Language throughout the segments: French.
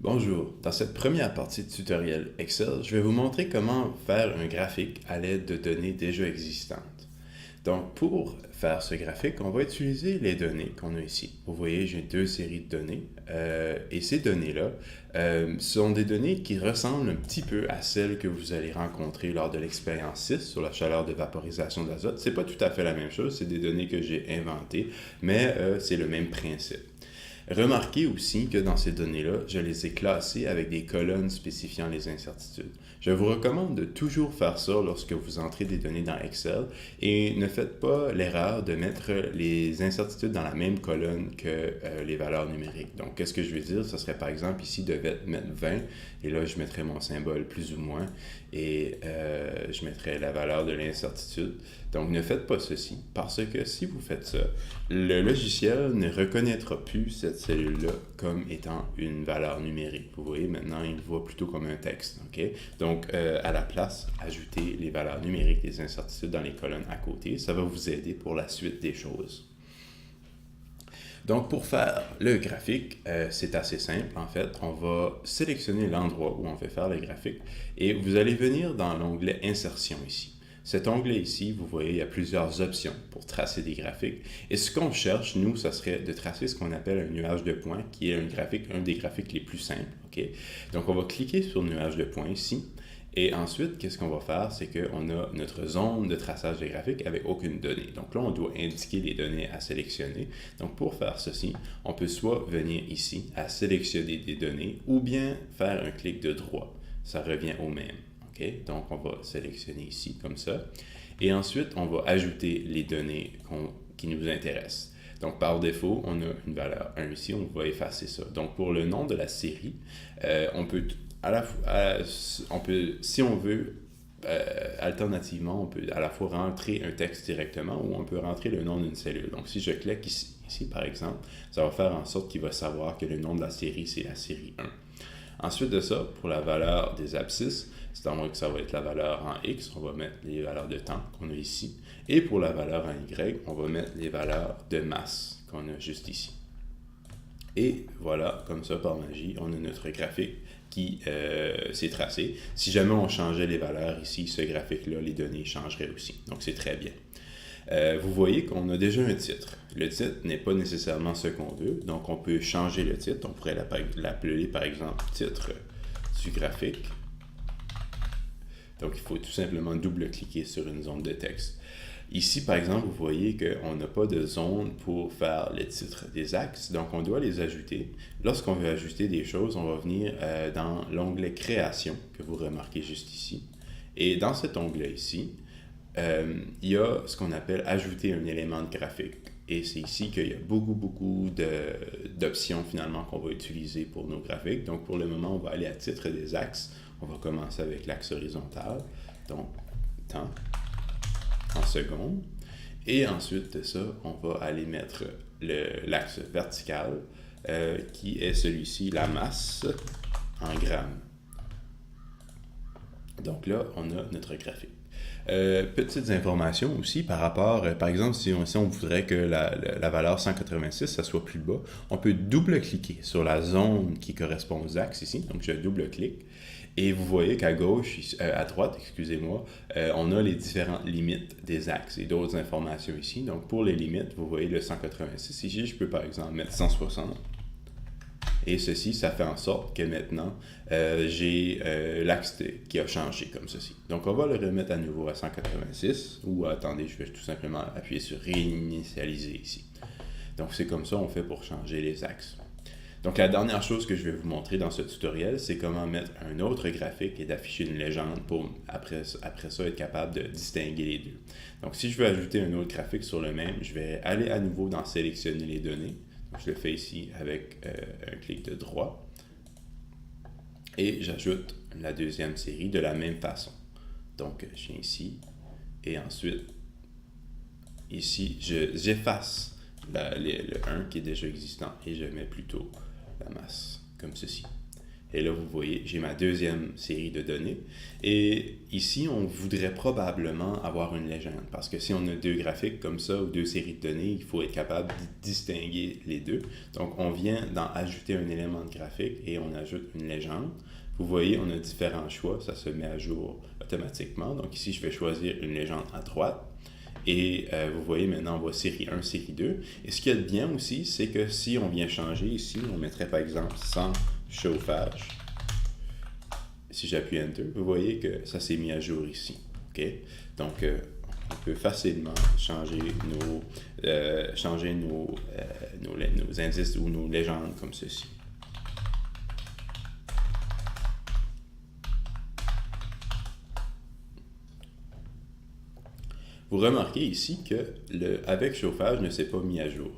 Bonjour, dans cette première partie de tutoriel Excel, je vais vous montrer comment faire un graphique à l'aide de données déjà existantes. Donc pour faire ce graphique, on va utiliser les données qu'on a ici. Vous voyez, j'ai deux séries de données et ces données-là sont des données qui ressemblent un petit peu à celles que vous allez rencontrer lors de l'expérience 6 sur la chaleur de vaporisation d'azote. C'est pas tout à fait la même chose, c'est des données que j'ai inventées, mais c'est le même principe. Remarquez aussi que dans ces données-là, je les ai classées avec des colonnes spécifiant les incertitudes. Je vous recommande de toujours faire ça lorsque vous entrez des données dans Excel et ne faites pas l'erreur de mettre les incertitudes dans la même colonne que les valeurs numériques. Donc, qu'est-ce que je veux dire? Ce serait par exemple ici de mettre 20 et là, je mettrais mon symbole plus ou moins et je mettrais la valeur de l'incertitude. Donc, ne faites pas ceci parce que si vous faites ça, le logiciel ne reconnaîtra plus cette cellule-là comme étant une valeur numérique. Vous voyez, maintenant, il le voit plutôt comme un texte. Okay? Donc, à la place, ajoutez les valeurs numériques des incertitudes dans les colonnes à côté. Ça va vous aider pour la suite des choses. Donc, pour faire le graphique, c'est assez simple. En fait, on va sélectionner l'endroit où on veut faire le graphique et vous allez venir dans l'onglet Insertion ici. Cet onglet ici, vous voyez, il y a plusieurs options pour tracer des graphiques. Et ce qu'on cherche, nous, ça serait de tracer ce qu'on appelle un nuage de points, qui est un des graphiques les plus simples. Okay? Donc, on va cliquer sur le nuage de points ici. Et ensuite, qu'est-ce qu'on va faire? C'est qu'on a notre zone de traçage de graphique avec aucune donnée. Donc là, on doit indiquer les données à sélectionner. Donc pour faire ceci, on peut soit venir ici à sélectionner des données ou bien faire un clic de droit. Ça revient au même. Okay? Donc on va sélectionner ici comme ça. Et ensuite, on va ajouter les données qui nous intéressent. Donc, par défaut, on a une valeur 1 ici, on va effacer ça. Donc, pour le nom de la série, on peut si on veut, alternativement, on peut à la fois rentrer un texte directement ou on peut rentrer le nom d'une cellule. Donc, si je clique ici, par exemple, ça va faire en sorte qu'il va savoir que le nom de la série, c'est la série 1. Ensuite de ça, pour la valeur des abscisses, c'est à moi que ça va être la valeur en X, on va mettre les valeurs de temps qu'on a ici. Et pour la valeur en Y, on va mettre les valeurs de masse qu'on a juste ici. Et voilà, comme ça, par magie, on a notre graphique qui s'est tracé. Si jamais on changeait les valeurs ici, ce graphique-là, les données changeraient aussi. Donc, c'est très bien. Vous voyez qu'on a déjà un titre. Le titre n'est pas nécessairement ce qu'on veut, donc on peut changer le titre. On pourrait l'appeler par exemple titre du graphique. Donc il faut tout simplement double-cliquer sur une zone de texte. Ici, par exemple, vous voyez qu'on n'a pas de zone pour faire le titre des axes, donc on doit les ajouter. Lorsqu'on veut ajouter des choses, on va venir dans l'onglet Création, que vous remarquez juste ici. Et dans cet onglet ici, il y a ce qu'on appelle ajouter un élément de graphique. Et c'est ici qu'il y a beaucoup d'options finalement qu'on va utiliser pour nos graphiques. Donc pour le moment, on va aller à titre des axes. On va commencer avec l'axe horizontal, donc temps en secondes. Et ensuite de ça, on va aller mettre l'axe vertical qui est celui-ci, la masse en grammes. Donc là, on a notre graphique. Petites informations aussi par rapport, par exemple, si on voudrait que la valeur 186, ça soit plus bas, on peut double-cliquer sur la zone qui correspond aux axes ici. Donc, je double-clique. Et vous voyez qu'à gauche, à droite, excusez-moi, on a les différentes limites des axes et d'autres informations ici. Donc, pour les limites, vous voyez le 186 ici, je peux par exemple mettre 160. Et ceci, ça fait en sorte que maintenant, j'ai l'axe qui a changé comme ceci. Donc, on va le remettre à nouveau à 186 ou attendez, je vais tout simplement appuyer sur réinitialiser ici. Donc, c'est comme ça qu'on fait pour changer les axes. Donc, la dernière chose que je vais vous montrer dans ce tutoriel, c'est comment mettre un autre graphique et d'afficher une légende pour, après ça, être capable de distinguer les deux. Donc, si je veux ajouter un autre graphique sur le même, je vais aller à nouveau dans sélectionner les données. Donc, je le fais ici avec un clic de droit. Et j'ajoute la deuxième série de la même façon. Donc, je viens ici. Et ensuite, ici, j'efface le 1 qui est déjà existant et je mets plutôt la masse, comme ceci. Et là, vous voyez, j'ai ma deuxième série de données. Et ici, on voudrait probablement avoir une légende. Parce que si on a deux graphiques comme ça ou deux séries de données, il faut être capable de distinguer les deux. Donc, on vient d'en ajouter un élément de graphique et on ajoute une légende. Vous voyez, on a différents choix. Ça se met à jour automatiquement. Donc ici, je vais choisir une légende à droite. Et vous voyez maintenant, on voit série 1, série 2. Et ce qu'il y a de bien aussi, c'est que si on vient changer ici, on mettrait par exemple sans chauffage. Si j'appuie Enter, vous voyez que ça s'est mis à jour ici. Okay? Donc, on peut facilement changer nos indices ou nos légendes comme ceci. Vous remarquez ici que avec chauffage ne s'est pas mis à jour.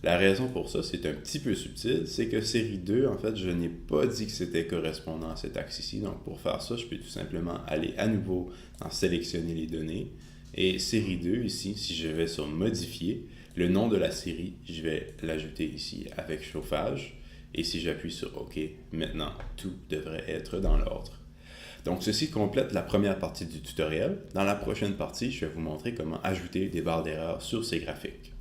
La raison pour ça, c'est un petit peu subtil, c'est que série 2, en fait, je n'ai pas dit que c'était correspondant à cet axe ici. Donc, pour faire ça, je peux tout simplement aller à nouveau dans sélectionner les données. Et série 2, ici, si je vais sur modifier, le nom de la série, je vais l'ajouter ici avec chauffage. Et si j'appuie sur OK, maintenant, tout devrait être dans l'ordre. Donc, ceci complète la première partie du tutoriel. Dans la prochaine partie, je vais vous montrer comment ajouter des barres d'erreur sur ces graphiques.